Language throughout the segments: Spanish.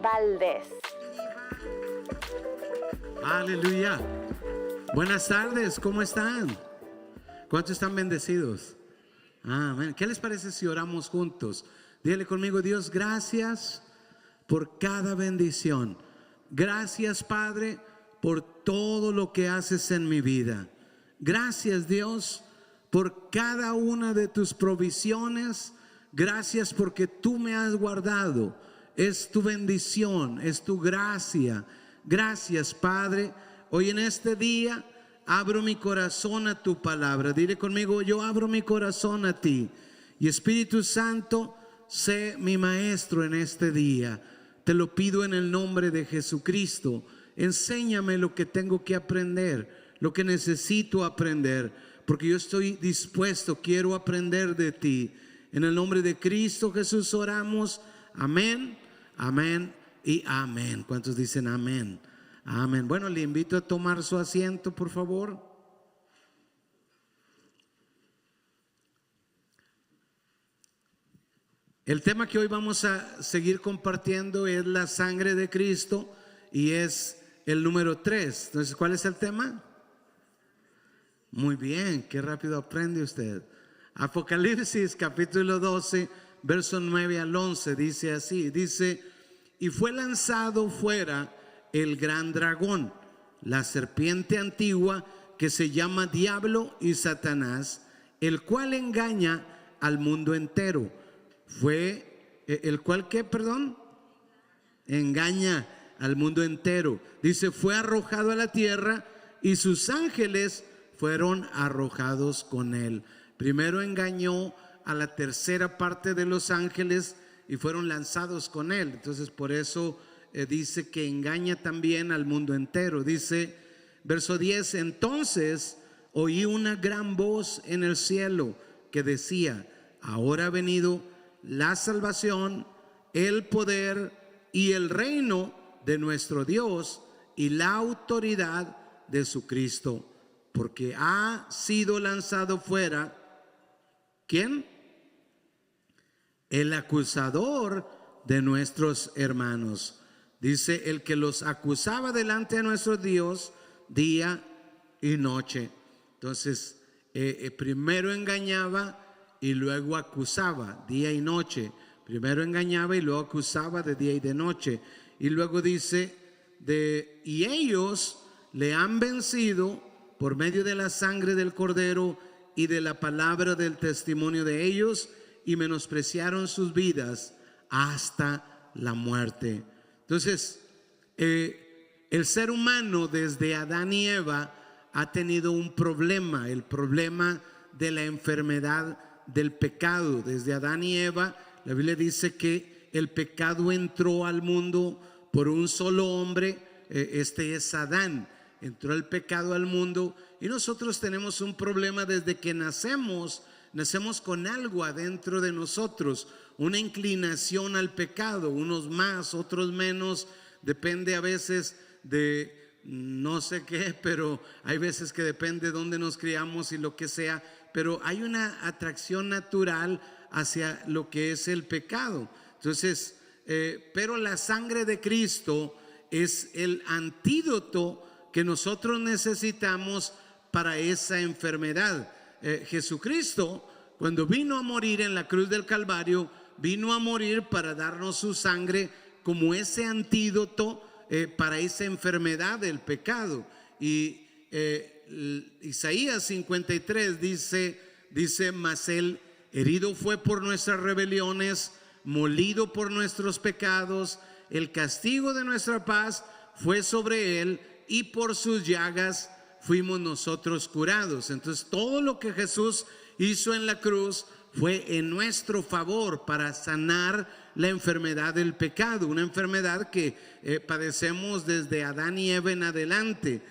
Valdés. Aleluya. Buenas tardes, ¿cómo están? ¿Cuántos están bendecidos? Amén. ¿Qué les parece si oramos juntos? Dígale conmigo: Dios, gracias por cada bendición. Gracias, Padre, por todo lo que haces en mi vida. Gracias, Dios, por cada una de tus provisiones. Gracias porque tú me has guardado. Es tu bendición, es tu gracia. Gracias, Padre. Hoy en este día abro mi corazón a tu palabra. Dile conmigo: yo abro mi corazón a ti. Y Espíritu Santo, sé mi maestro en este día. Te lo pido en el nombre de Jesucristo. Enséñame lo que tengo que aprender, lo que necesito aprender, porque yo estoy dispuesto, quiero aprender de ti. En el nombre de Cristo Jesús oramos. Amén, amén y amén. ¿Cuántos dicen amén? Amén. Bueno, le invito a tomar su asiento, por favor. El tema que hoy vamos a seguir compartiendo es la sangre de Cristo y es el número 3. Entonces, ¿cuál es el tema? Muy bien, qué rápido aprende usted. Apocalipsis capítulo 12, verso 9 al 11 dice así, dice: y fue lanzado fuera el gran dragón, la serpiente antigua que se llama Diablo y Satanás, el cual engaña al mundo entero. Fue el cual, ¿qué? Perdón, engaña al mundo entero. Dice: fue arrojado a la tierra y sus ángeles fueron arrojados con él. Primero engañó a la tercera parte de los ángeles y fueron lanzados con él. Entonces por eso dice que engaña también al mundo entero. Dice verso 10: entonces oí una gran voz en el cielo que decía: ahora ha venido la salvación, el poder y el reino de nuestro Dios y la autoridad de su Cristo, porque ha sido lanzado fuera, ¿quién? El acusador de nuestros hermanos. Dice: el que los acusaba delante de nuestro Dios día y noche. Entonces primero engañaba y luego acusaba día y noche. Primero engañaba y luego acusaba de día y de noche. Y luego dice y ellos le han vencido por medio de la sangre del Cordero y de la palabra del testimonio de ellos, y menospreciaron sus vidas hasta la muerte. Entonces el ser humano desde Adán y Eva ha tenido un problema, el problema de la enfermedad del pecado. Desde Adán y Eva, la Biblia dice que el pecado entró al mundo por un solo hombre, este es Adán. Entró el pecado al mundo y nosotros tenemos un problema desde que nacemos con algo adentro de nosotros, una inclinación al pecado, unos más, otros menos, depende a veces de no sé qué, pero hay veces que depende de dónde nos criamos y lo que sea, pero hay una atracción natural hacia lo que es el pecado. Entonces, pero la sangre de Cristo es el antídoto que nosotros necesitamos para esa enfermedad. Jesucristo, cuando vino a morir en la cruz del Calvario, vino a morir para darnos su sangre como ese antídoto para esa enfermedad del pecado. Y Isaías 53 dice: mas él herido fue por nuestras rebeliones, molido por nuestros pecados, el castigo de nuestra paz fue sobre él, y por sus llagas fuimos nosotros curados. Entonces todo lo que Jesús hizo en la cruz fue en nuestro favor para sanar la enfermedad del pecado, una enfermedad que padecemos desde Adán y Eva en adelante.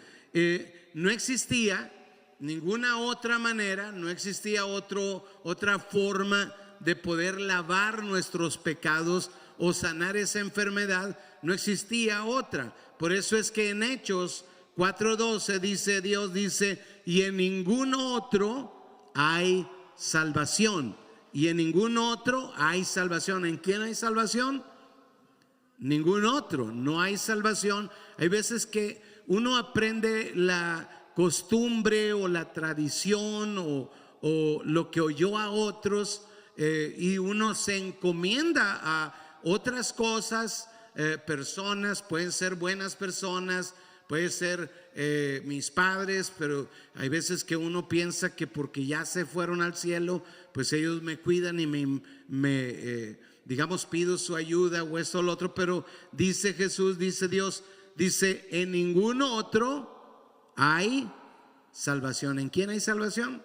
No existía ninguna otra manera, no existía otra forma de poder lavar nuestros pecados o sanar esa enfermedad, no existía otra. Por eso es que en Hechos 4:12 dice, Dios dice: y en ningún otro hay salvación. Y en ningún otro hay salvación. ¿En quién hay salvación? Ningún otro, no hay salvación. Hay veces que uno aprende la costumbre o la tradición o lo que oyó a otros, y uno se encomienda a otras cosas, personas, pueden ser buenas personas, puede ser mis padres, pero hay veces que uno piensa que porque ya se fueron al cielo, pues ellos me cuidan y digamos, pido su ayuda o esto o lo otro. Pero dice Jesús, dice Dios, dice: en ningún otro hay salvación. ¿En quién hay salvación?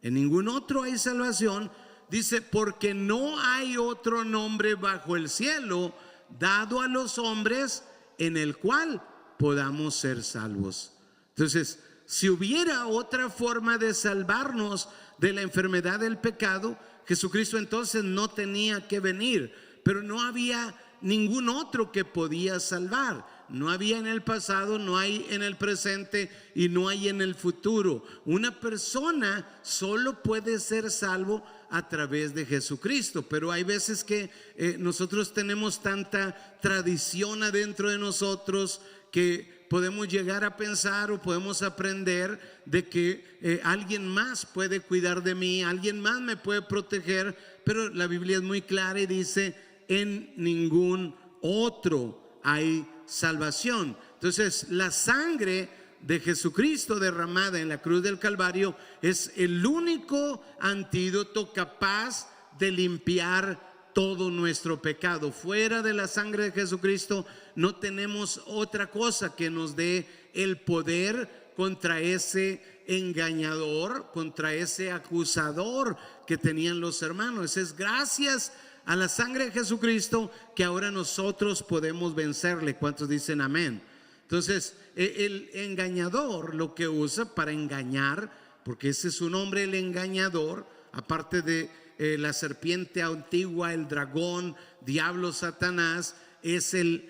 En ningún otro hay salvación. Dice: porque no hay otro nombre bajo el cielo dado a los hombres en el cual podamos ser salvos. Entonces, si hubiera otra forma de salvarnos de la enfermedad del pecado, Jesucristo entonces no tenía que venir. Pero no había ningún otro que podía salvar. No había en el pasado, no hay en el presente y no hay en el futuro. Una persona solo puede ser salvo a través de Jesucristo. Pero hay veces que nosotros tenemos tanta tradición adentro de nosotros que podemos llegar a pensar o podemos aprender de que alguien más puede cuidar de mí, alguien más me puede proteger. Pero la Biblia es muy clara y dice: en ningún otro hay salvación. Entonces, la sangre de Jesucristo derramada en la cruz del Calvario es el único antídoto capaz de limpiar todo nuestro pecado. Fuera de la sangre de Jesucristo no tenemos otra cosa que nos dé el poder contra ese engañador, contra ese acusador que tenían los hermanos. Es gracias a la sangre de Jesucristo que ahora nosotros podemos vencerle. ¿Cuántos dicen amén? Entonces, el engañador lo que usa para engañar, porque ese es su nombre, el engañador, aparte de la serpiente antigua, el dragón, diablo, Satanás, es el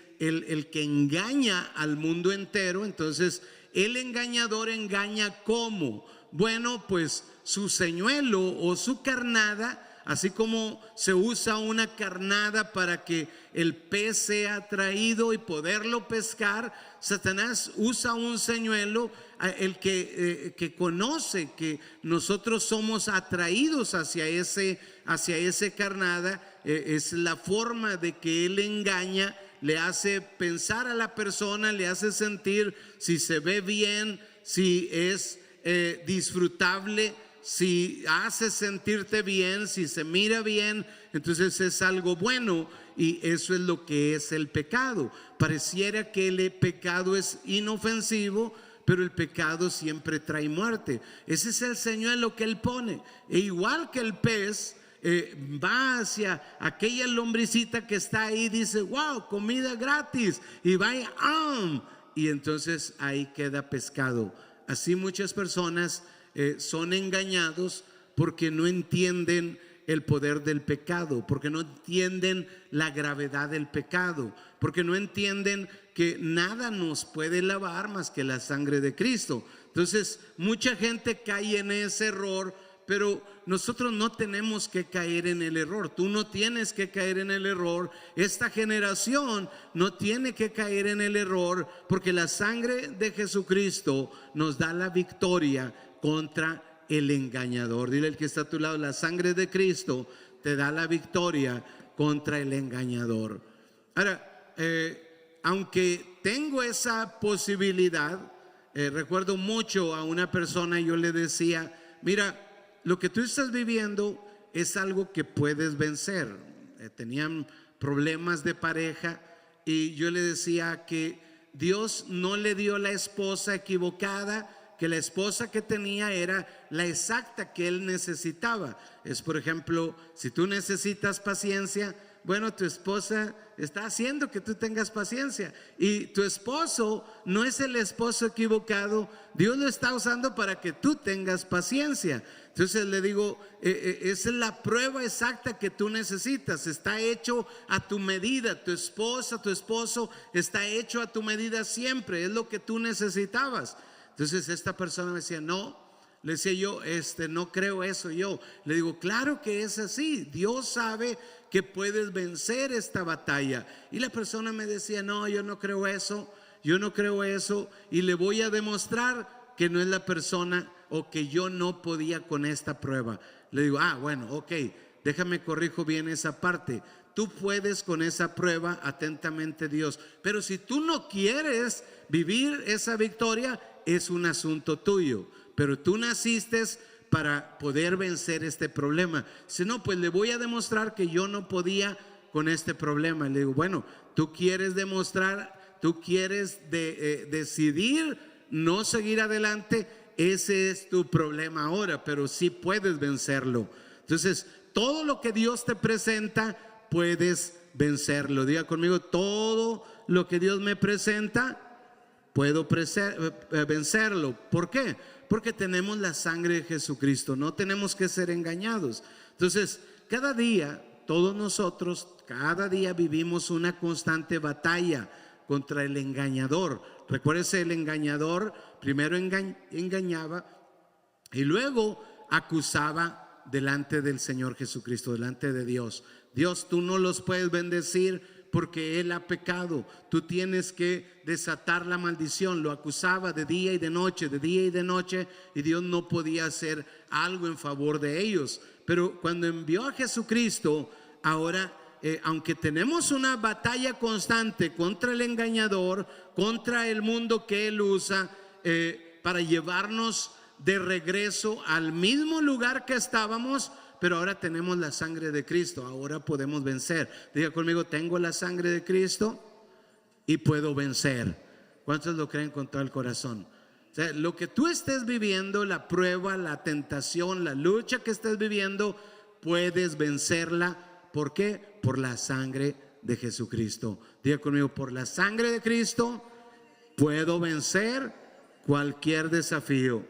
que engaña al mundo entero. Entonces, el engañador engaña ¿cómo? Bueno, pues su señuelo o su carnada. Así como se usa una carnada para que el pez sea atraído y poderlo pescar, Satanás usa un señuelo, el que conoce que nosotros somos atraídos hacia ese carnada. Es la forma de que él engaña, le hace pensar a la persona, le hace sentir si se ve bien, si es disfrutable, si hace sentirte bien, si se mira bien, entonces es algo bueno. Y eso es lo que es el pecado. Pareciera que el pecado es inofensivo, pero el pecado siempre trae muerte. Ese es el señuelo que él pone. E igual que el pez va hacia aquella lombricita que está ahí, dice: wow, comida gratis, y va y entonces ahí queda pescado. Así muchas personas son engañados porque no entienden el poder del pecado, porque no entienden la gravedad del pecado, porque no entienden que nada nos puede lavar más que la sangre de Cristo. Entonces, mucha gente cae en ese error, pero nosotros no tenemos que caer en el error. Tú no tienes que caer en el error. Esta generación no tiene que caer en el error, porque la sangre de Jesucristo nos da la victoria contra el engañador. Dile al que está a tu lado: la sangre de Cristo te da la victoria contra el engañador. Ahora, aunque tengo esa posibilidad, recuerdo mucho a una persona, yo le decía: mira, lo que tú estás viviendo es algo que puedes vencer. Tenían problemas de pareja y yo le decía que Dios no le dio la esposa equivocada, que la esposa que tenía era la exacta que él necesitaba. Es, por ejemplo, si tú necesitas paciencia, bueno, tu esposa está haciendo que tú tengas paciencia, y tu esposo no es el esposo equivocado. Dios lo está usando para que tú tengas paciencia. Entonces le digo, esa es la prueba exacta que tú necesitas. Está hecho a tu medida. Tu esposa, tu esposo está hecho a tu medida siempre. Es lo que tú necesitabas. Entonces esta persona me decía: no. Le decía yo: no creo eso. Yo le digo: claro que es así. Dios sabe que puedes vencer esta batalla. Y la persona me decía, no, yo no creo eso, y le voy a demostrar que no es la persona, o que yo no podía con esta prueba. Le digo, bueno, ok, déjame corrijo bien esa parte. Tú puedes con esa prueba, atentamente Dios. Pero si tú no quieres vivir esa victoria, es un asunto tuyo. Pero tú naciste para poder vencer este problema. Si no, pues le voy a demostrar que yo no podía con este problema. Le digo, bueno, tú quieres demostrar, tú quieres decidir no seguir adelante, ese es tu problema ahora, pero sí puedes vencerlo. Entonces, todo lo que Dios te presenta, puedes vencerlo. Diga conmigo, todo lo que Dios me presenta, puedo vencerlo. ¿Por qué? Porque tenemos la sangre de Jesucristo, no tenemos que ser engañados. Entonces, cada día, todos nosotros, cada día vivimos una constante batalla contra el engañador. Recuérdese, el engañador primero engañaba y luego acusaba delante del Señor Jesucristo, delante de Dios. Dios, tú no los puedes bendecir porque él ha pecado, tú tienes que desatar la maldición. Lo acusaba de día y de noche, y Dios no podía hacer algo en favor de ellos. Pero cuando envió a Jesucristo, ahora aunque tenemos una batalla constante contra el engañador, contra el mundo que él usa para llevarnos de regreso al mismo lugar que estábamos, pero ahora tenemos la sangre de Cristo, ahora podemos vencer. Diga conmigo, tengo la sangre de Cristo y puedo vencer. ¿Cuántos lo creen con todo el corazón? O sea, lo que tú estés viviendo, la prueba, la tentación, la lucha que estés viviendo, puedes vencerla. ¿Por qué? Por la sangre de Jesucristo. Diga conmigo, por la sangre de Cristo puedo vencer cualquier desafío.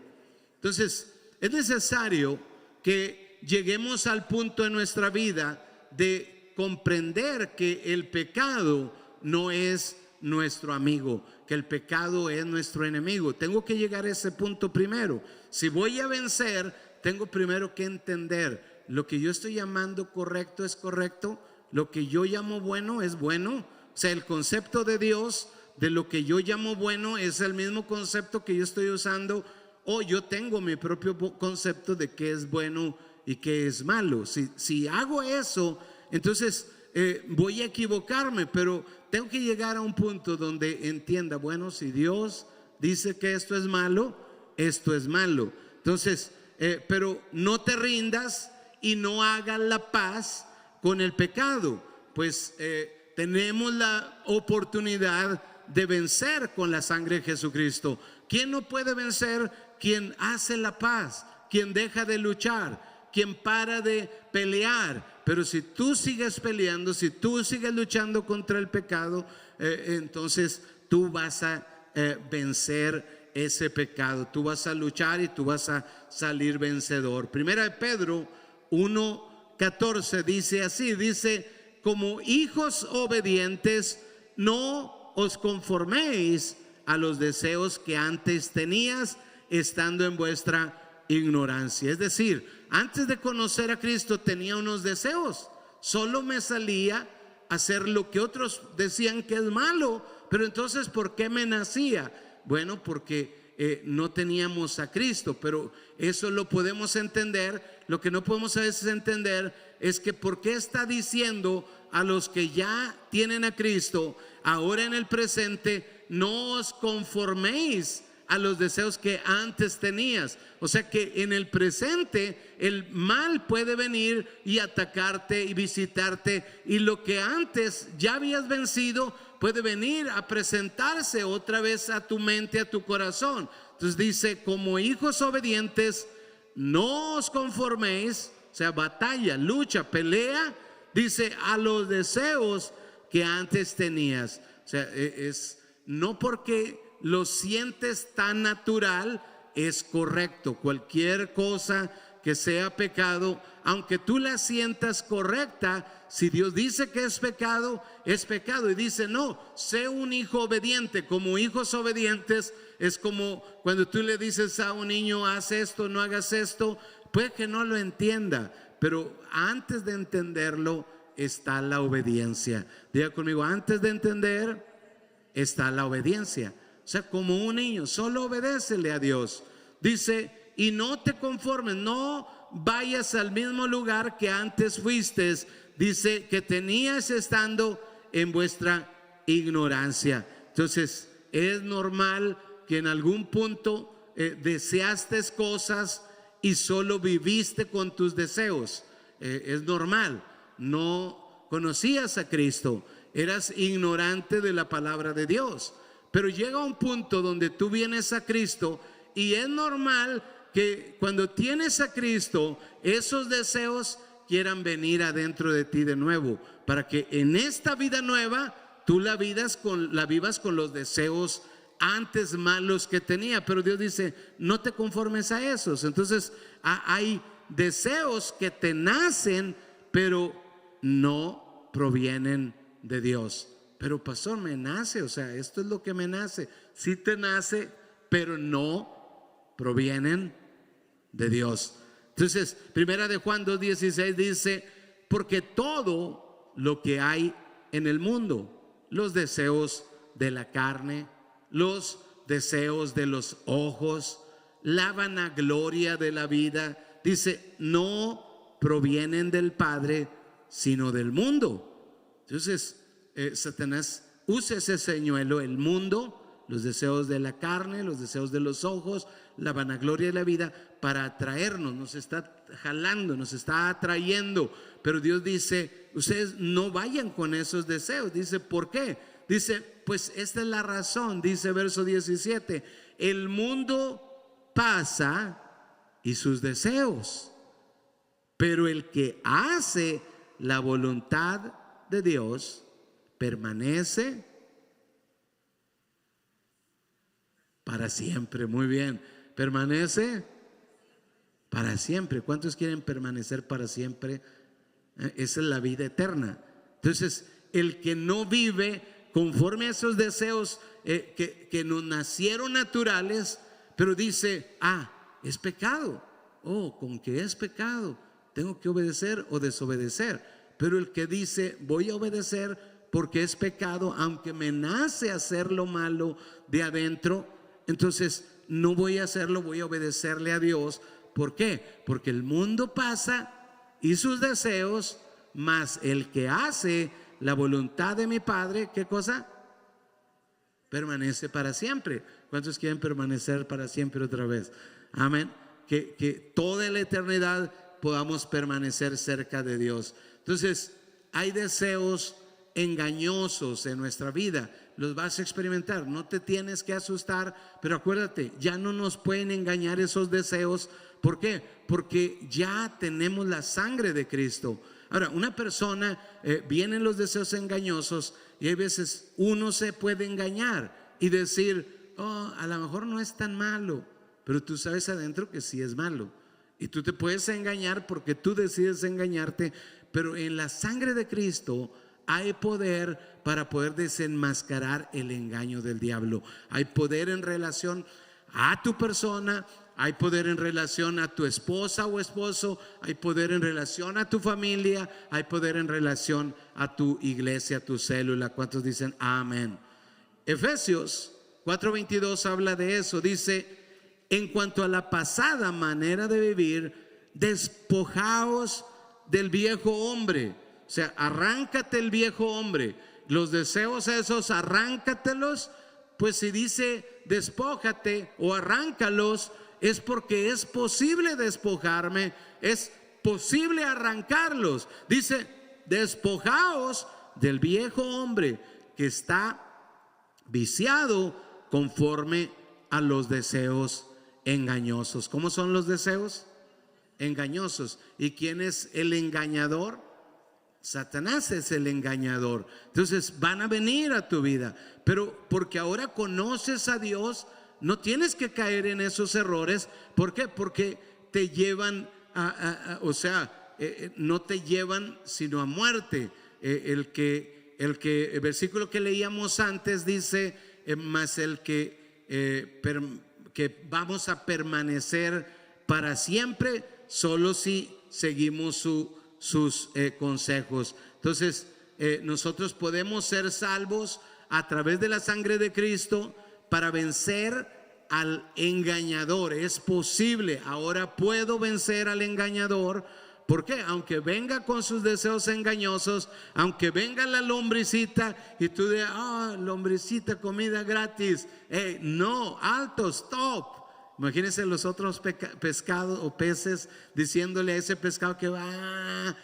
Entonces, es necesario que lleguemos al punto en nuestra vida de comprender que el pecado no es nuestro amigo, que el pecado es nuestro enemigo. Tengo que llegar a ese punto primero. Si voy a vencer, tengo primero que entender lo que yo estoy llamando correcto es correcto, lo que yo llamo bueno es bueno. O sea, el concepto de Dios de lo que yo llamo bueno es el mismo concepto que yo estoy usando, o yo tengo mi propio concepto de qué es bueno y qué es malo. Si hago eso, entonces voy a equivocarme, pero tengo que llegar a un punto donde entienda, bueno, si Dios dice que esto es malo, esto es malo. Entonces, pero no te rindas y no hagas la paz con el pecado, pues tenemos la oportunidad de vencer con la sangre de Jesucristo. ¿Quién no puede vencer? Quien hace la paz, quien deja de luchar, quien para de pelear. Pero si tú sigues peleando, si tú sigues luchando contra el pecado, entonces tú vas a vencer ese pecado, tú vas a luchar y tú vas a salir vencedor. Primera de Pedro 1:14 dice así, dice, como hijos obedientes, no os conforméis a los deseos que antes tenías estando en vuestra ignorancia. Es decir, antes de conocer a Cristo tenía unos deseos, solo me salía a hacer lo que otros decían que es malo. Pero entonces, ¿por qué me nacía? Bueno, porque no teníamos a Cristo, pero eso lo podemos entender. Lo que no podemos a veces entender es que ¿por qué está diciendo a los que ya tienen a Cristo, ahora en el presente, no os conforméis a los deseos que antes tenías? O sea que en el presente el mal puede venir y atacarte y visitarte, y lo que antes ya habías vencido puede venir a presentarse otra vez a tu mente, a tu corazón. Entonces dice, como hijos obedientes, no os conforméis, o sea, batalla, lucha, pelea, dice, a los deseos que antes tenías. O sea, es no porque lo sientes tan natural, es correcto. Cualquier cosa que sea pecado, aunque tú la sientas correcta, si Dios dice que es pecado, es pecado. Y dice, no, sé un hijo obediente. Como hijos obedientes es como cuando tú le dices a un niño, haz esto, no hagas esto. Puede que no lo entienda, pero antes de entenderlo, está la obediencia. Diga conmigo, antes de entender está la obediencia. O sea, como un niño, solo obedécele a Dios. Dice, y no te conformes, no vayas al mismo lugar que antes fuiste. Dice que tenías estando en vuestra ignorancia. Entonces, es normal que en algún punto deseaste cosas y solo viviste con tus deseos. Es normal. No conocías a Cristo, eras ignorante de la palabra de Dios. Pero llega un punto donde tú vienes a Cristo y es normal que cuando tienes a Cristo, esos deseos quieran venir adentro de ti de nuevo, para que en esta vida nueva tú la vivas con los deseos antes malos que tenía. Pero Dios dice, no te conformes a esos. Entonces hay deseos que te nacen, pero no provienen de Dios. Pero pastor, me nace, o sea, esto es lo que me nace. Sí te nace, pero no provienen de Dios. Entonces, primera de Juan 2:16 dice, porque todo lo que hay en el mundo, los deseos de la carne, los deseos de los ojos, la vanagloria de la vida, dice, no provienen del Padre, sino del mundo. Entonces, Satanás usa ese señuelo, el mundo, los deseos de la carne, los deseos de los ojos, la vanagloria de la vida, para atraernos. Nos está jalando, nos está atrayendo. Pero Dios dice, ustedes no vayan con esos deseos. Dice, ¿por qué? Dice, pues esta es la razón. Dice verso 17, el mundo pasa y sus deseos, pero el que hace la voluntad de Dios permanece para siempre. Muy bien, permanece para siempre. ¿Cuántos quieren permanecer para siempre? Esa es la vida eterna. Entonces, el que no vive conforme a esos deseos que nos nacieron naturales, pero dice, es pecado. ¿Con qué es pecado? Tengo que obedecer o desobedecer. Pero el que dice, voy a obedecer porque es pecado, aunque me nace hacer lo malo de adentro, entonces no voy a hacerlo, voy a obedecerle a Dios. ¿Por qué? Porque el mundo pasa y sus deseos, mas el que hace la voluntad de mi Padre, ¿qué cosa? Permanece para siempre. ¿Cuántos quieren permanecer para siempre otra vez? Amén. Que toda la eternidad podamos permanecer cerca de Dios. Entonces, hay deseos engañosos en nuestra vida, los vas a experimentar, no te tienes que asustar, pero acuérdate, ya no nos pueden engañar esos deseos. ¿Por qué? Porque ya tenemos la sangre de Cristo. Ahora, una persona, vienen los deseos engañosos y hay veces uno se puede engañar y decir, a lo mejor no es tan malo, pero tú sabes adentro que sí es malo. Y tú te puedes engañar porque tú decides engañarte, pero en la sangre de Cristo hay poder para poder desenmascarar el engaño del diablo. Hay poder en relación a tu persona, hay poder en relación a tu esposa o esposo, hay poder en relación a tu familia, hay poder en relación a tu iglesia, a tu célula. ¿Cuántos dicen amén? Efesios 4:22 habla de eso. Dice, en cuanto a la pasada manera de vivir, despojaos del viejo hombre. O sea, arráncate el viejo hombre. Los deseos esos, arráncatelos. Pues si dice despójate o arráncalos, es porque es posible despojarme, es posible arrancarlos. Dice, despojaos del viejo hombre que está viciado conforme a los deseos engañosos. ¿Cómo son los deseos? Engañosos. ¿Y quién es el engañador? Satanás es el engañador. Entonces van a venir a tu vida, pero porque ahora conoces a Dios, no tienes que caer en esos errores. ¿Por qué? Porque te llevan no te llevan sino a muerte. El versículo que leíamos antes dice, más el que vamos a permanecer para siempre solo si seguimos sus consejos. Entonces, nosotros podemos ser salvos a través de la sangre de Cristo para vencer al engañador. Es posible. Ahora puedo vencer al engañador. ¿Por qué? Aunque venga con sus deseos engañosos, aunque venga la lombricita y tú digas, lombricita, comida gratis. No, alto, stop. Imagínense los otros pescados o peces diciéndole a ese pescado que va,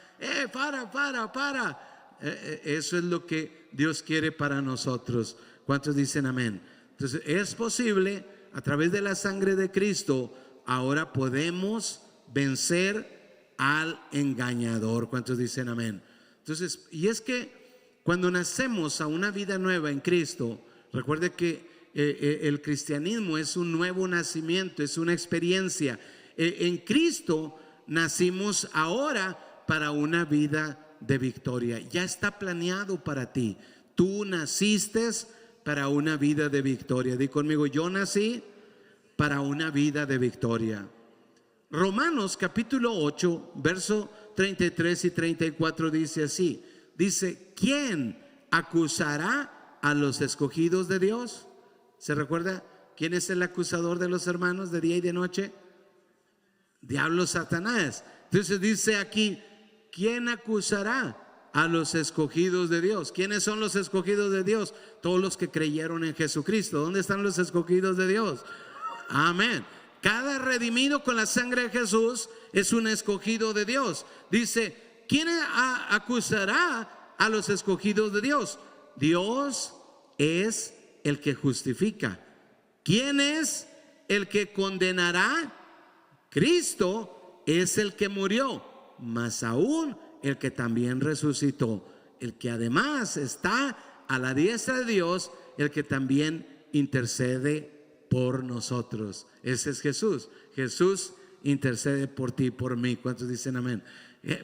para. Eso es lo que Dios quiere para nosotros. ¿Cuántos dicen amén? Entonces es posible, a través de la sangre de Cristo, ahora podemos vencer al engañador. ¿Cuántos dicen amén? Entonces, y es que cuando nacemos a una vida nueva en Cristo, recuerde que el cristianismo es un nuevo nacimiento, es una experiencia. En Cristo nacimos ahora para una vida de victoria. Ya está planeado para ti. Tú naciste para una vida de victoria. Di conmigo, yo nací para una vida de victoria. Romanos capítulo 8, verso 33 y 34 dice así. Dice, ¿quién acusará a los escogidos de Dios? ¿Se recuerda quién es el acusador de los hermanos de día y de noche? Diablo, Satanás. Entonces dice aquí, ¿quién acusará a los escogidos de Dios? ¿Quiénes son los escogidos de Dios? Todos los que creyeron en Jesucristo. ¿Dónde están los escogidos de Dios? Amén. Cada redimido con la sangre de Jesús es un escogido de Dios. Dice, ¿quién acusará a los escogidos de Dios? Dios es el que justifica. ¿Quién es el que condenará? Cristo es el que murió, más aún el que también resucitó, el que además está a la diestra de Dios, el que también intercede por nosotros. Ese es Jesús. Jesús intercede por ti y por mí. ¿Cuántos dicen amén?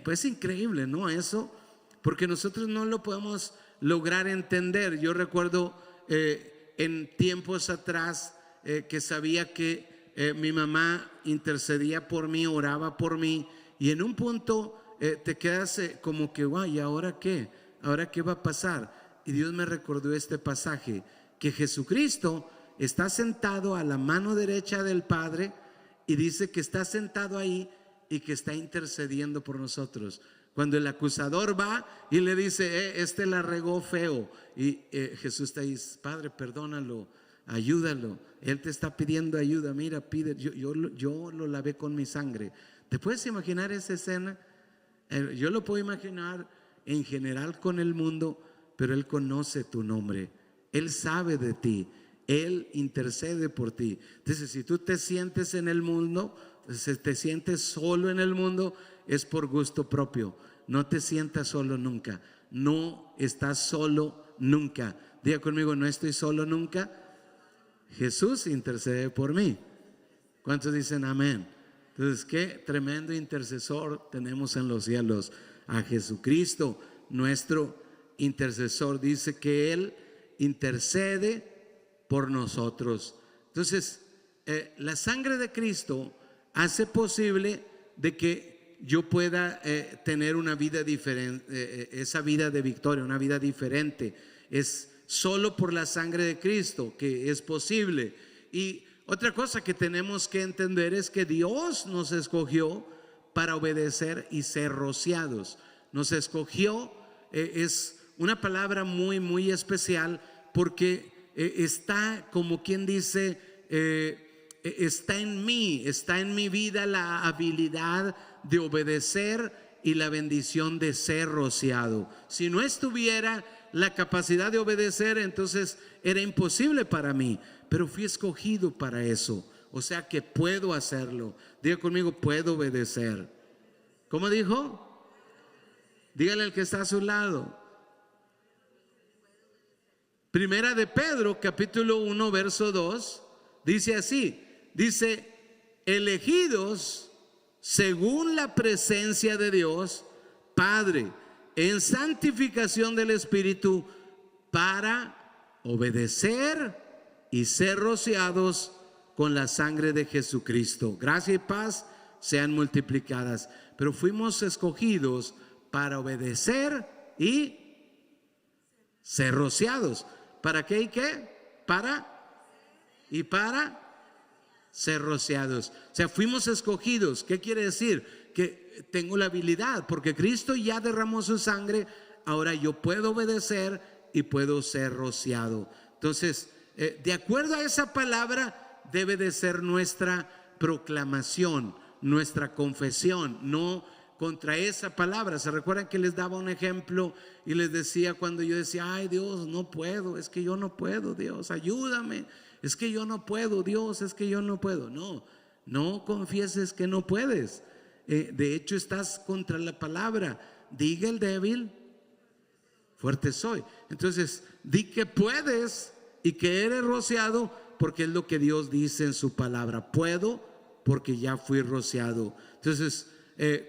Pues es increíble, ¿no? Eso, porque nosotros no lo podemos lograr entender. Yo recuerdo en tiempos atrás que sabía que mi mamá intercedía por mí, oraba por mí, y en un punto te quedas como que, ¿y ahora qué? ¿Ahora qué va a pasar? Y Dios me recordó este pasaje, que Jesucristo está sentado a la mano derecha del Padre, y dice que está sentado ahí y que está intercediendo por nosotros. Cuando el acusador va y le dice, este la regó feo, y Jesús está ahí, Padre, perdónalo, ayúdalo, él te está pidiendo ayuda, mira, pide, yo lo lavé con mi sangre. ¿Te puedes imaginar esa escena? Yo lo puedo imaginar en general con el mundo, pero Él conoce tu nombre, Él sabe de ti, Él intercede por ti. Entonces, si tú te sientes en el mundo, si te sientes solo en el mundo, es por gusto propio. No te sientas solo nunca. No estás solo nunca. Diga conmigo, no estoy solo nunca. Jesús intercede por mí. ¿Cuántos dicen amén? Entonces, qué tremendo intercesor tenemos en los cielos. A Jesucristo, nuestro intercesor. Dice que Él intercede por nosotros. Entonces, la sangre de Cristo hace posible de que yo pueda tener una vida diferente, esa vida de victoria, una vida diferente. Es solo por la sangre de Cristo que es posible. Y otra cosa que tenemos que entender es que Dios nos escogió para obedecer y ser rociados. Nos escogió, es una palabra muy, muy especial, porque está, como quien dice, está en mi vida la habilidad de obedecer y la bendición de ser rociado. Si no estuviera la capacidad de obedecer, entonces era imposible para mí, pero fui escogido para eso. O sea que puedo hacerlo. Diga conmigo, puedo obedecer. ¿Cómo dijo? Dígale al que está a su lado. Primera de Pedro, capítulo 1, verso 2, dice así, dice, elegidos según la presencia de Dios, Padre, en santificación del Espíritu, para obedecer y ser rociados con la sangre de Jesucristo. Gracia y paz sean multiplicadas. Pero fuimos escogidos para obedecer y ser rociados. ¿Para qué y qué? Para ser rociados. O sea, fuimos escogidos. ¿Qué quiere decir? Que tengo la habilidad, porque Cristo ya derramó su sangre. Ahora yo puedo obedecer y puedo ser rociado. Entonces, de acuerdo a esa palabra, debe de ser nuestra proclamación, nuestra confesión, no contra esa palabra. ¿Se recuerdan que les daba un ejemplo y les decía cuando yo decía, ay Dios, no puedo, es que yo no puedo, Dios, ayúdame, es que yo no puedo, Dios, es que yo no puedo? No confieses que no puedes. De hecho, estás contra la palabra. Diga el débil, fuerte soy. Entonces, di que puedes y que eres rociado, porque es lo que Dios dice en su palabra. Puedo porque ya fui rociado. Entonces,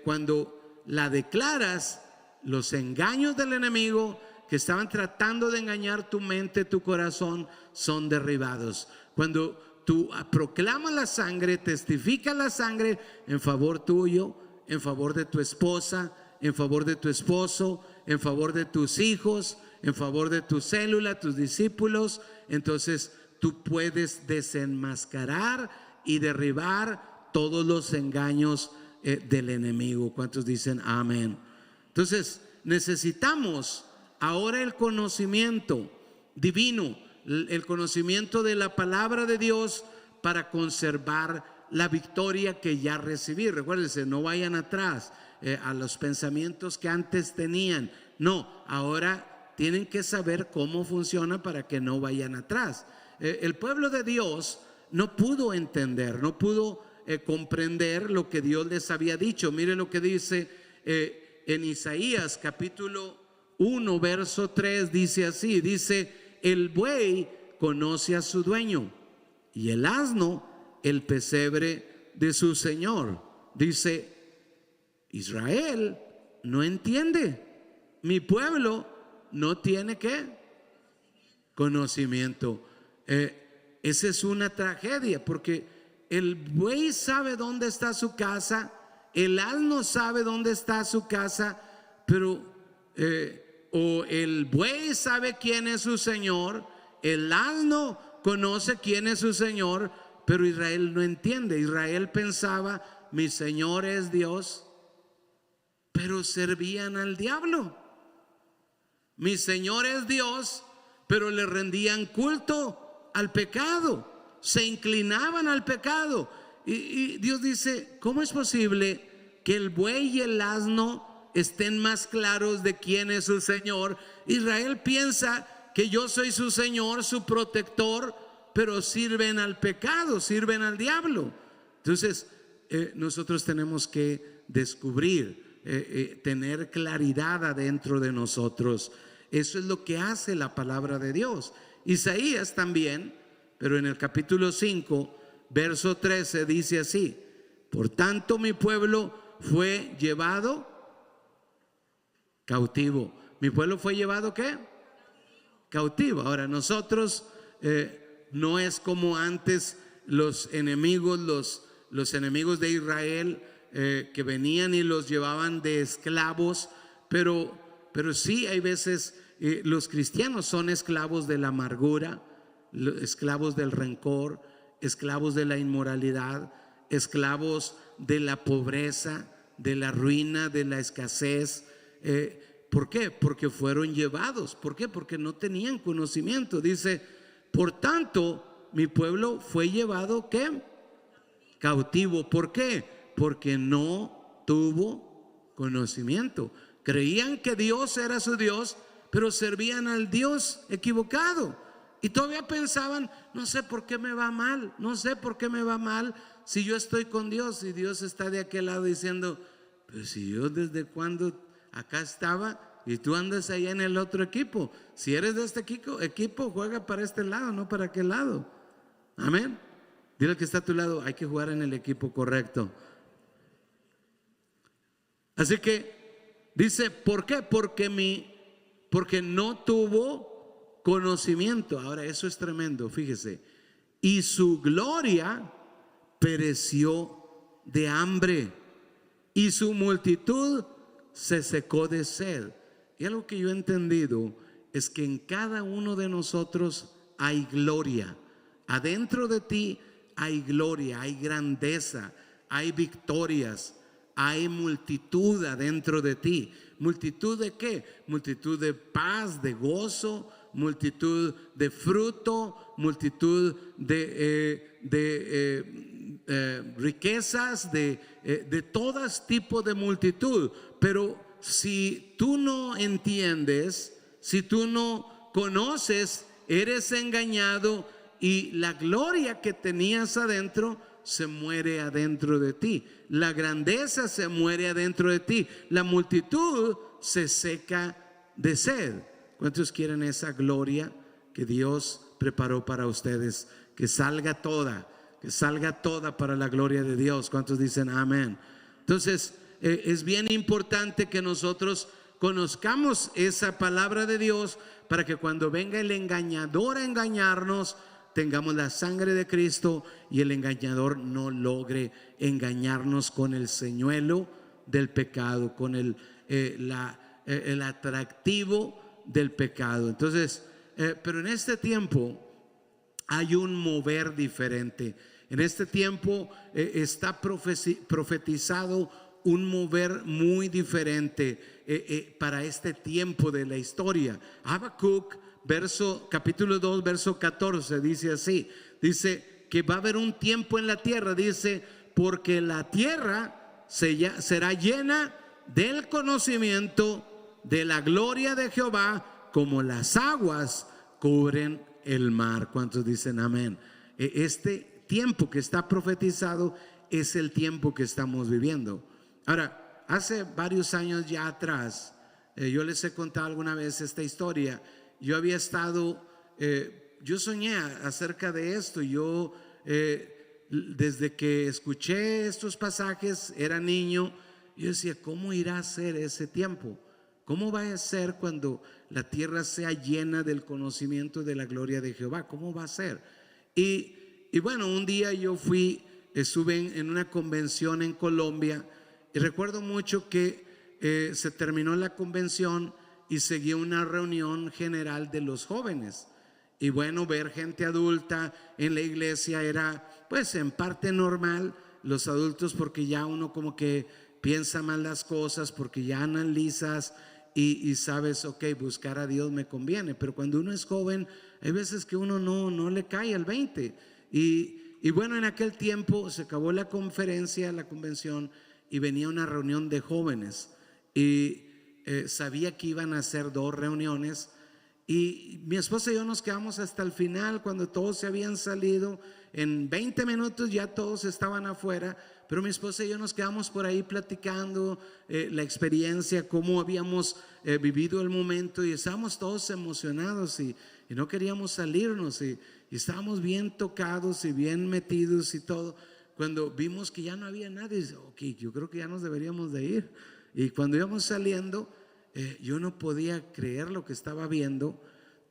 cuando la declaras, los engaños del enemigo que estaban tratando de engañar tu mente, tu corazón, son derribados. Cuando tú proclamas la sangre, testificas la sangre en favor tuyo, en favor de tu esposa, en favor de tu esposo, en favor de tus hijos, en favor de tu célula, tus discípulos, entonces tú puedes desenmascarar y derribar todos los engaños del enemigo. ¿Cuántos dicen amén? Entonces necesitamos ahora el conocimiento divino, el conocimiento de la palabra de Dios para conservar la victoria que ya recibí. Recuérdense, no vayan atrás a los pensamientos que antes tenían. No, ahora tienen que saber cómo funciona para que no vayan atrás. El pueblo de Dios no pudo entender, no pudo comprender lo que Dios les había dicho. Mire lo que dice en Isaías capítulo 1 verso 3, dice así, dice: el buey conoce a su dueño y el asno el pesebre de su señor. Dice: Israel no entiende, mi pueblo no tiene ¿qué? Conocimiento. Esa es una tragedia, porque el buey sabe dónde está su casa, el asno sabe dónde está su casa, pero o el buey sabe quién es su señor, el asno conoce quién es su señor, pero Israel no entiende. Israel pensaba, mi señor es Dios, pero servían al diablo. Mi señor es Dios, pero le rendían culto al pecado, se inclinaban al pecado. Y Dios dice, ¿cómo es posible que el buey y el asno estén más claros de quién es su señor? Israel piensa que yo soy su señor, su protector, pero sirven al pecado, sirven al diablo. Entonces nosotros tenemos que descubrir, tener claridad adentro de nosotros. Eso es lo que hace la palabra de Dios. Isaías también, pero en el capítulo 5 verso 13 dice así: por tanto mi pueblo fue llevado cautivo. ¿Mi pueblo fue llevado qué? Cautivo. Ahora nosotros no es como antes los enemigos, los enemigos de Israel que venían y los llevaban de esclavos, pero sí hay veces los cristianos son esclavos de la amargura, esclavos del rencor, esclavos de la inmoralidad, esclavos de la pobreza, de la ruina, de la escasez. ¿Por qué? Porque fueron llevados. ¿Por qué? Porque no tenían conocimiento. Dice, por tanto, mi pueblo fue llevado ¿qué? Cautivo. ¿Por qué? Porque no tuvo conocimiento. Creían que Dios era su Dios, pero servían al Dios equivocado. Y todavía pensaban, no sé por qué me va mal, no sé por qué me va mal si yo estoy con Dios y Dios está de aquel lado diciendo, pero si yo desde cuando acá estaba y tú andas allá en el otro equipo. Si eres de este equipo, juega para este lado, no para aquel lado. Amén. Dile al que está a tu lado, hay que jugar en el equipo correcto. Así que dice, ¿por qué? Porque no tuvo conocimiento. Ahora eso es tremendo, fíjese. Y su gloria pereció de hambre y su multitud se secó de sed. y algo que yo he entendido es que en cada uno de nosotros hay gloria. Adentro de ti hay gloria, hay grandeza, hay victorias, hay multitud adentro de ti. ¿Multitud de qué? Multitud de paz, de gozo, multitud de fruto, multitud de riquezas, de todas tipos de multitud. Pero si tú no entiendes, si tú no conoces, eres engañado y la gloria que tenías adentro se muere adentro de ti. La grandeza se muere adentro de ti. La multitud se seca de sed. ¿Cuántos quieren esa gloria que Dios preparó para ustedes? Que salga toda para la gloria de Dios. ¿Cuántos dicen amén? Entonces es bien importante que nosotros conozcamos esa palabra de Dios para que cuando venga el engañador a engañarnos, tengamos la sangre de Cristo y el engañador no logre engañarnos con el señuelo del pecado, con el atractivo del pecado. Entonces, pero en este tiempo hay un mover diferente. En este tiempo está profetizado un mover muy diferente para este tiempo de la historia. Habacuc capítulo 2 verso 14 dice así, dice que va a haber un tiempo en la tierra, dice, porque la tierra será llena del conocimiento de la gloria de Jehová, como las aguas cubren el mar. ¿Cuántos dicen amén? Este tiempo que está profetizado es el tiempo que estamos viviendo. Ahora, hace varios años ya atrás, yo les he contado alguna vez esta historia. Yo había estado, yo soñé acerca de esto. Yo desde que escuché estos pasajes, era niño, yo decía, ¿cómo irá a ser ese tiempo? ¿Cómo va a ser cuando la tierra sea llena del conocimiento de la gloria de Jehová? ¿Cómo va a ser? Y bueno, un día yo estuve en una convención en Colombia y recuerdo mucho que se terminó la convención y seguía una reunión general de los jóvenes. Y bueno, ver gente adulta en la iglesia era pues en parte normal. Los adultos, porque ya uno como que piensa mal las cosas, porque ya analizas y sabes, ok, buscar a Dios me conviene. Pero cuando uno es joven, hay veces que uno no le cae al 20. Y bueno, en aquel tiempo se acabó la convención, y venía una reunión de jóvenes. Y sabía que iban a hacer 2 reuniones. Y mi esposa y yo nos quedamos hasta el final, cuando todos se habían salido. En 20 minutos ya todos estaban afuera, pero mi esposa y yo nos quedamos por ahí platicando la experiencia, cómo habíamos vivido el momento, y estábamos todos emocionados y no queríamos salirnos, y estábamos bien tocados y bien metidos y todo. Cuando vimos que ya no había nadie, ok, yo creo que ya nos deberíamos de ir. Y cuando íbamos saliendo, yo no podía creer lo que estaba viendo.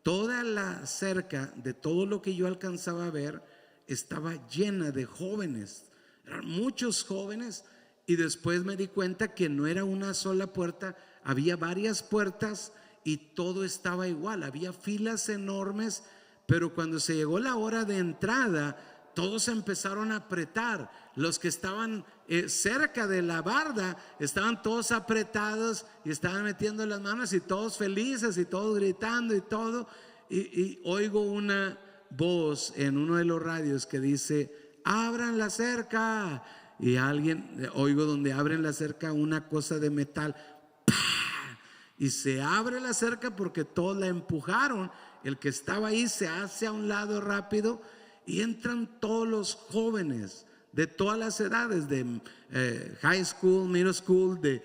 Toda la cerca de todo lo que yo alcanzaba a ver estaba llena de jóvenes. Eran muchos jóvenes. Y después me di cuenta que no era una sola puerta, había varias puertas y todo estaba igual. Había filas enormes, pero cuando se llegó la hora de entrada, todos empezaron a apretar. Los que estaban cerca de la barda estaban todos apretados y estaban metiendo las manos, y todos felices y todos gritando y todo. Y oigo una voz en uno de los radios que dice: abran la cerca. Y oigo donde abren la cerca una cosa de metal, ¡pah! Y se abre la cerca porque todos la empujaron. El que estaba ahí se hace a un lado rápido y entran todos los jóvenes de todas las edades, de high school, middle school, de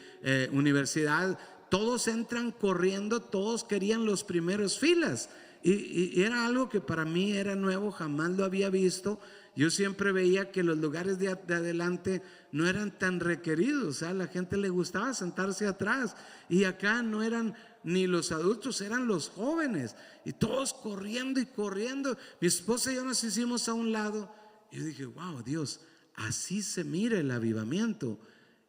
universidad. Todos entran corriendo, todos querían los primeros filas. Y era algo que para mí era nuevo, jamás lo había visto. Yo siempre veía que los lugares de adelante no eran tan requeridos, o sea, a la gente le gustaba sentarse atrás, y acá no eran ni los adultos, eran los jóvenes, y todos corriendo y corriendo. Mi esposa y yo nos hicimos a un lado y yo dije: wow, Dios, así se mira el avivamiento.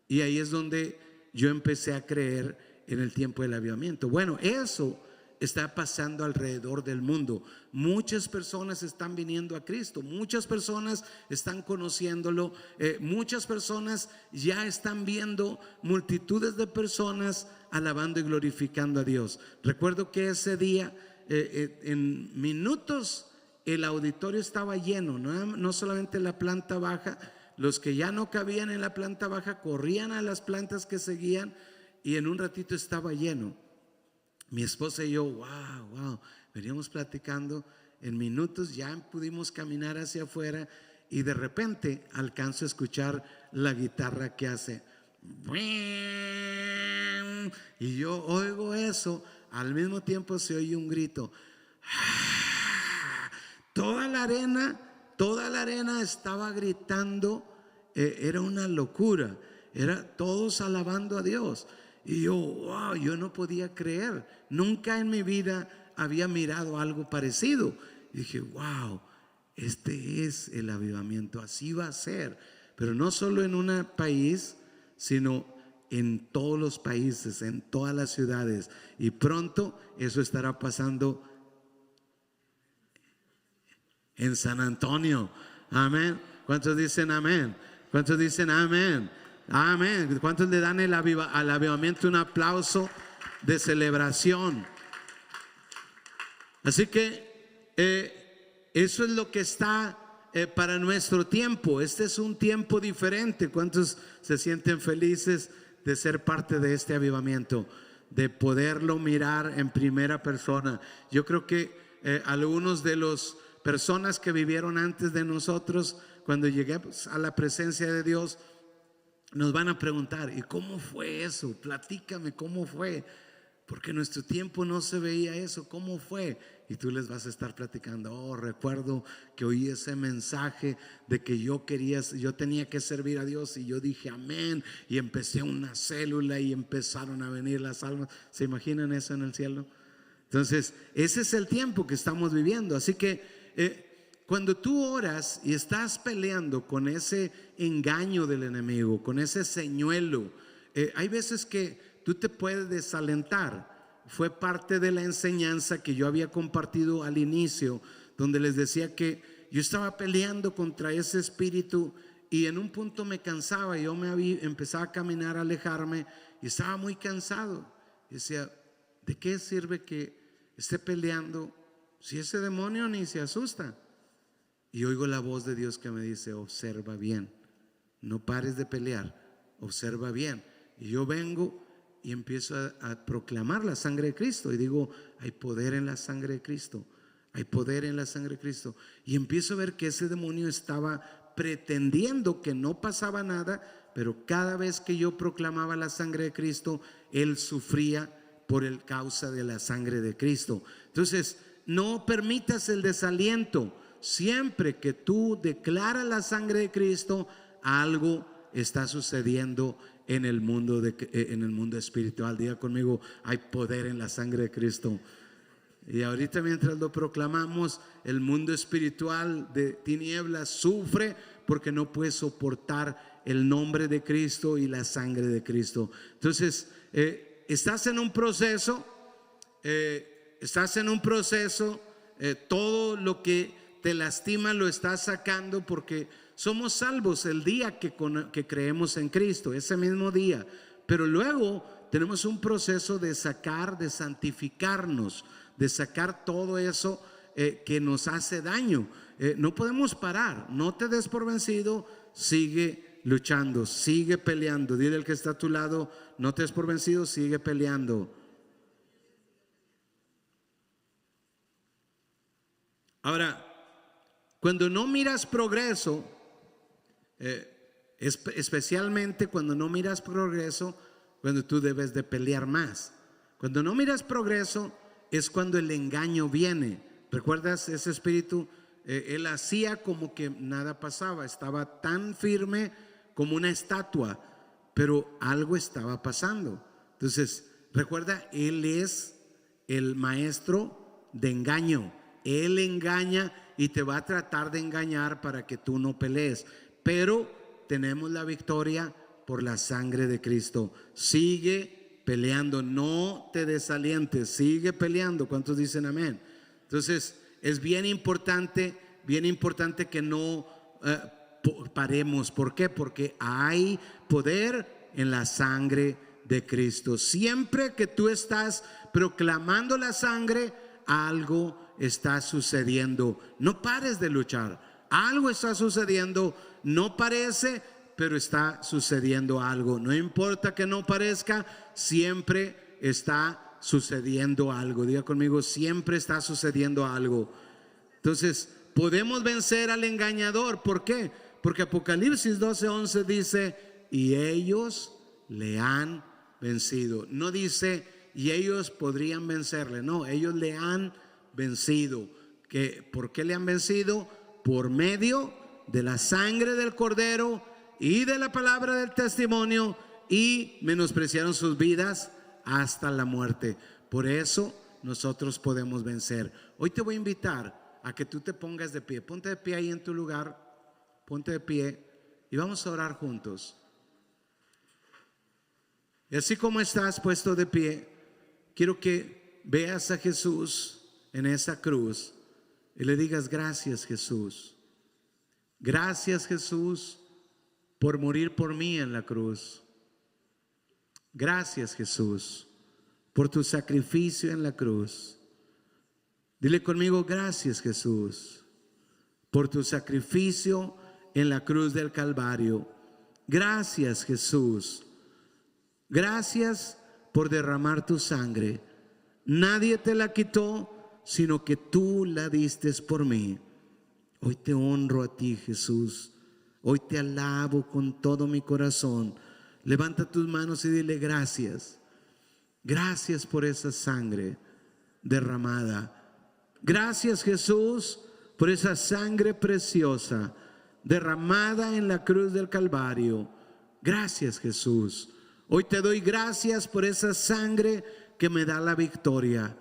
Y ahí es donde yo empecé a creer en el tiempo del avivamiento. Bueno, eso está pasando alrededor del mundo. Muchas personas están viniendo a Cristo, muchas personas están conociéndolo, muchas personas ya están viendo multitudes de personas alabando y glorificando a Dios. Recuerdo que ese día, en minutos, el auditorio estaba lleno, no solamente la planta baja. Los que ya no cabían en la planta baja corrían a las plantas que seguían, y en un ratito estaba lleno. Mi esposa y yo, wow, veníamos platicando. En minutos ya pudimos caminar hacia afuera, y de repente alcanzo a escuchar la guitarra que hace, y yo oigo eso. Al mismo tiempo se oye un grito. Toda la arena estaba gritando. Era una locura. Era todos alabando a Dios. Y yo, yo no podía creer. Nunca en mi vida había mirado algo parecido. Y dije, wow, este es el avivamiento, así va a ser. Pero no solo en un país, sino en todos los países, en todas las ciudades. Y pronto eso estará pasando en San Antonio. Amén. ¿Cuántos dicen amén? ¿Cuántos dicen amén? Amén. ¿Cuántos le dan al avivamiento un aplauso de celebración? Así que eso es lo que está para nuestro tiempo. Este es un tiempo diferente. ¿Cuántos se sienten felices de ser parte de este avivamiento, de poderlo mirar en primera persona? Yo creo que algunos de los personas que vivieron antes de nosotros, cuando lleguemos a la presencia de Dios, nos van a preguntar, ¿y cómo fue eso? Platícame cómo fue, porque en nuestro tiempo no se veía eso. ¿Cómo fue? Y tú les vas a estar platicando, recuerdo que oí ese mensaje de que yo tenía que servir a Dios, y yo dije amén, y empecé una célula y empezaron a venir las almas. ¿Se imaginan eso en el cielo? Entonces, ese es el tiempo que estamos viviendo. Así que cuando tú oras y estás peleando con ese engaño del enemigo, con ese señuelo, hay veces que tú te puedes desalentar. Fue parte de la enseñanza que yo había compartido al inicio, donde les decía que yo estaba peleando contra ese espíritu, y en un punto me cansaba. Yo empezaba a caminar, a alejarme, y estaba muy cansado. Y decía, ¿de qué sirve que esté peleando si ese demonio ni se asusta? Y oigo la voz de Dios que me dice, observa bien, no pares de pelear, observa bien. Y yo vengo y empiezo a proclamar la sangre de Cristo, y digo, hay poder en la sangre de Cristo, hay poder en la sangre de Cristo. Y empiezo a ver que ese demonio estaba pretendiendo que no pasaba nada, pero cada vez que yo proclamaba la sangre de Cristo, él sufría por el causa de la sangre de Cristo. Entonces, no permitas el desaliento. Siempre que tú declaras la sangre de Cristo, algo está sucediendo en el mundo espiritual. Diga conmigo, hay poder en la sangre de Cristo. Y ahorita, mientras lo proclamamos, el mundo espiritual de tinieblas sufre porque no puede soportar el nombre de Cristo y la sangre de Cristo. Entonces, estás en un proceso, todo lo que te lastima lo estás sacando, porque somos salvos el día que creemos en Cristo, ese mismo día. Pero luego tenemos un proceso de sacar, de santificarnos, de sacar todo eso que nos hace daño. No podemos parar. No te des por vencido, sigue luchando, sigue peleando. Dile al que está a tu lado, no te des por vencido, sigue peleando. Ahora, cuando no miras progreso, especialmente cuando no miras progreso, cuando tú debes de pelear más. Cuando no miras progreso es cuando el engaño viene. ¿Recuerdas ese espíritu? Él hacía como que nada pasaba, estaba tan firme como una estatua, pero algo estaba pasando. Entonces, recuerda, él es el maestro de engaño. Él engaña y te va a tratar de engañar para que tú no pelees, pero tenemos la victoria por la sangre de Cristo. Sigue peleando. No te desalientes, sigue peleando. ¿Cuántos dicen amén? Entonces es bien importante que no paremos. ¿Por qué? Porque hay poder en la sangre de Cristo. Siempre que tú estás proclamando la sangre, algo está sucediendo. No pares de luchar. Algo está sucediendo. No parece, pero está sucediendo algo. No importa que no parezca, siempre está sucediendo algo. Diga conmigo, siempre está sucediendo algo. Entonces, podemos vencer al engañador. ¿Por qué? Porque Apocalipsis 12:11 dice, y ellos le han vencido. No dice, y ellos podrían vencerle. No, ellos le han vencido. ¿Por qué le han vencido? Por medio de la sangre del Cordero y de la palabra del testimonio, y menospreciaron sus vidas hasta la muerte. Por eso nosotros podemos vencer. Hoy te voy a invitar a que tú te pongas de pie. Ponte de pie ahí en tu lugar. Ponte de pie y vamos a orar juntos. Y así como estás puesto de pie, quiero que veas a Jesús en esa cruz y le digas, gracias Jesús. Gracias Jesús por morir por mí en la cruz. Gracias Jesús por tu sacrificio en la cruz. Dile conmigo, gracias Jesús por tu sacrificio en la cruz del Calvario. Gracias Jesús. Gracias por derramar tu sangre. Nadie te la quitó, sino que tú la diste por mí. Hoy te honro a ti Jesús. Hoy te alabo con todo mi corazón. Levanta tus manos y dile gracias. Gracias por esa sangre derramada. Gracias Jesús por esa sangre preciosa derramada en la cruz del Calvario. Gracias Jesús. Hoy te doy gracias por esa sangre que me da la victoria.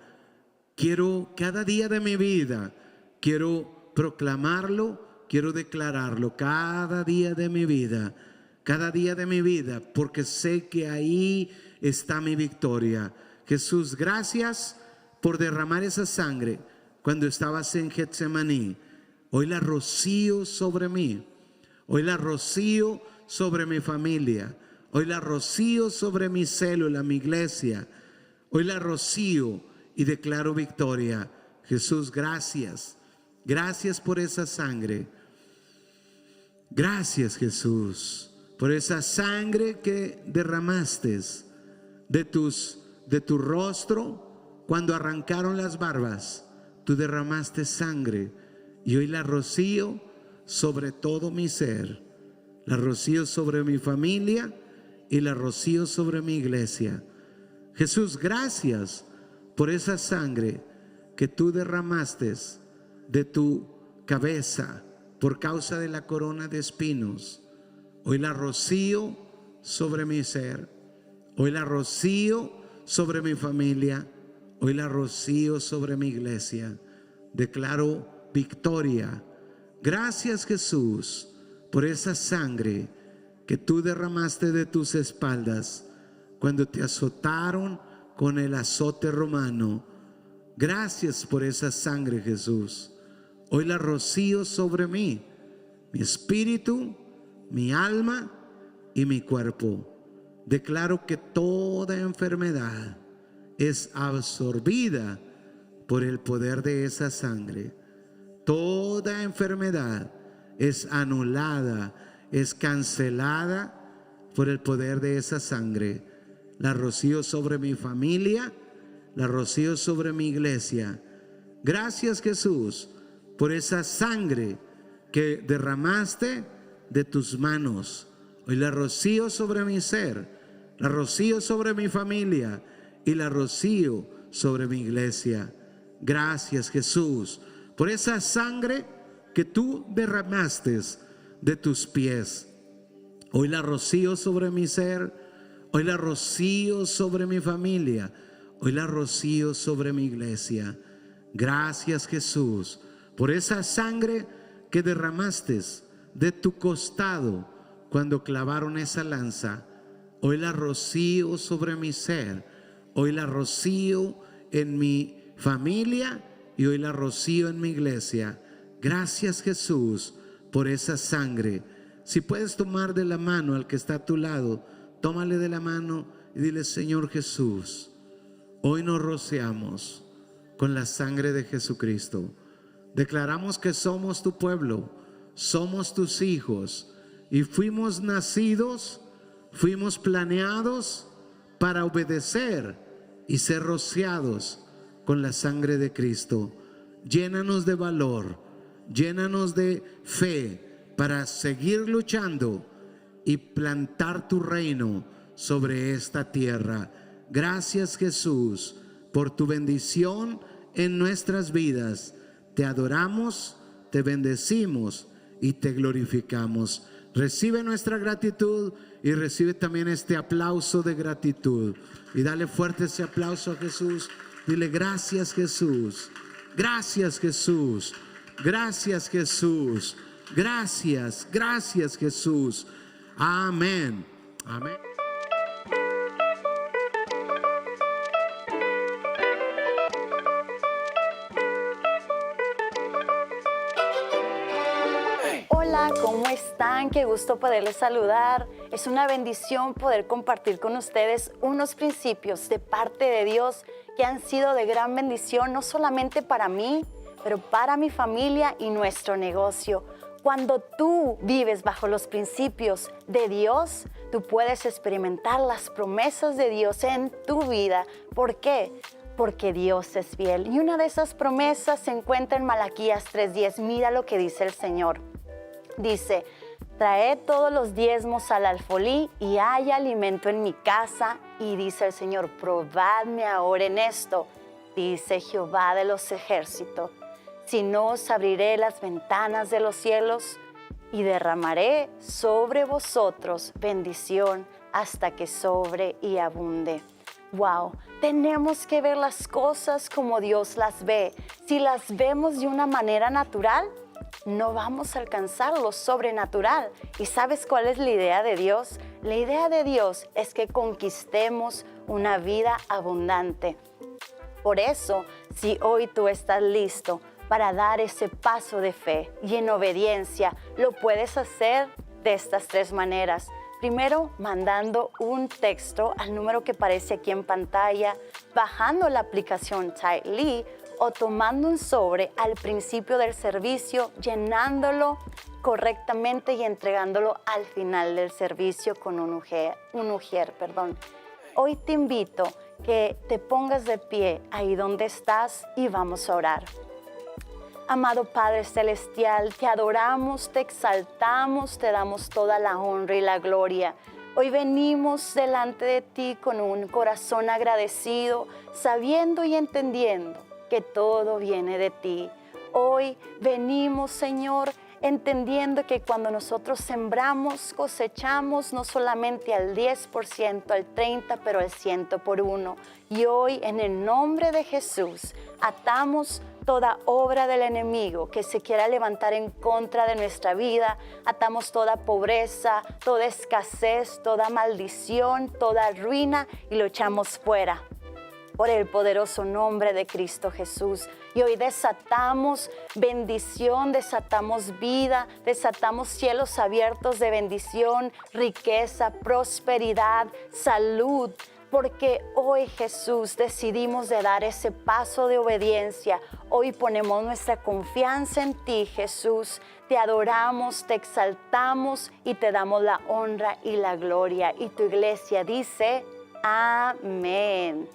Quiero cada día de mi vida, quiero proclamarlo, quiero declararlo cada día de mi vida, porque sé que ahí está mi victoria. Jesús, gracias por derramar esa sangre cuando estabas en Getsemaní. Hoy la rocío sobre mí, hoy la rocío sobre mi familia, hoy la rocío sobre mi célula, mi iglesia, hoy la rocío y declaro victoria. Jesús, gracias. Gracias por esa sangre. Gracias Jesús por esa sangre que derramaste de tu rostro cuando arrancaron las barbas. Tú derramaste sangre y hoy la rocío sobre todo mi ser. La rocío sobre mi familia y la rocío sobre mi iglesia. Jesús, gracias por esa sangre que tú derramaste de tu cabeza por causa de la corona de espinos. Hoy la rocío sobre mi ser. Hoy la rocío sobre mi familia. Hoy la rocío sobre mi iglesia. Declaro victoria. Gracias Jesús por esa sangre que tú derramaste de tus espaldas cuando te azotaron con el azote romano. Gracias por esa sangre Jesús. Hoy la rocío sobre mí, mi espíritu, mi alma y mi cuerpo. Declaro que toda enfermedad es absorbida por el poder de esa sangre. Toda enfermedad es anulada, es cancelada por el poder de esa sangre. La rocío sobre mi familia, la rocío sobre mi iglesia. Gracias Jesús por esa sangre que derramaste de tus manos. Hoy la rocío sobre mi ser, la rocío sobre mi familia y la rocío sobre mi iglesia. Gracias Jesús por esa sangre que tú derramaste de tus pies. Hoy la rocío sobre mi ser, hoy la rocío sobre mi familia, hoy la rocío sobre mi iglesia. Gracias Jesús por esa sangre que derramaste de tu costado cuando clavaron esa lanza. hoy la rocío sobre mi ser, hoy la rocío en mi familia y hoy la rocío en mi iglesia. Gracias, Jesús, por esa sangre. Si puedes tomar de la mano al que está a tu lado, tómale de la mano y dile: Señor Jesús, hoy nos rociamos con la sangre de Jesucristo. Declaramos que somos tu pueblo, somos tus hijos y fuimos nacidos, fuimos planeados para obedecer y ser rociados con la sangre de Cristo. Llénanos de valor, llénanos de fe para seguir luchando y plantar tu reino sobre esta tierra. Gracias, Jesús, por tu bendición en nuestras vidas. Te adoramos, te bendecimos y te glorificamos. Recibe nuestra gratitud y recibe también este aplauso de gratitud. Y dale fuerte ese aplauso a Jesús. Dile: gracias, Jesús. Gracias, Jesús. Gracias, Jesús. Gracias, gracias, Jesús. Amén. Amén. Hola, ¿cómo están? Qué gusto poderles saludar. Es una bendición poder compartir con ustedes unos principios de parte de Dios que han sido de gran bendición, no solamente para mí, pero para mi familia y nuestro negocio. Cuando tú vives bajo los principios de Dios, tú puedes experimentar las promesas de Dios en tu vida. ¿Por qué? Porque Dios es fiel. Y una de esas promesas se encuentra en Malaquías 3:10. Mira lo que dice el Señor. Dice: traed todos los diezmos al alfolí y hay alimento en mi casa. Y dice el Señor: probadme ahora en esto, dice Jehová de los ejércitos. Si no, os abriré las ventanas de los cielos y derramaré sobre vosotros bendición hasta que sobre y abunde. Wow, tenemos que ver las cosas como Dios las ve. Si las vemos de una manera natural, no vamos a alcanzar lo sobrenatural. ¿Y sabes cuál es la idea de Dios? La idea de Dios es que conquistemos una vida abundante. Por eso, si hoy tú estás listo para dar ese paso de fe y en obediencia, lo puedes hacer de estas 3 maneras. Primero, mandando un texto al número que aparece aquí en pantalla, bajando la aplicación Tightly o tomando un sobre al principio del servicio, llenándolo correctamente y entregándolo al final del servicio con un ujier. Hoy te invito que te pongas de pie ahí donde estás y vamos a orar. Amado Padre Celestial, te adoramos, te exaltamos, te damos toda la honra y la gloria. Hoy venimos delante de ti con un corazón agradecido, sabiendo y entendiendo que todo viene de ti. Hoy venimos, Señor, entendiendo que cuando nosotros sembramos, cosechamos no solamente al 10%, al 30%, pero al 100 por 1. Y hoy, en el nombre de Jesús, atamos toda obra del enemigo que se quiera levantar en contra de nuestra vida. Atamos toda pobreza, toda escasez, toda maldición, toda ruina y lo echamos fuera por el poderoso nombre de Cristo Jesús. Y hoy desatamos bendición, desatamos vida, desatamos cielos abiertos de bendición, riqueza, prosperidad, salud. Porque hoy, Jesús, decidimos de dar ese paso de obediencia. Hoy ponemos nuestra confianza en ti, Jesús. Te adoramos, te exaltamos y te damos la honra y la gloria. Y tu iglesia dice: amén.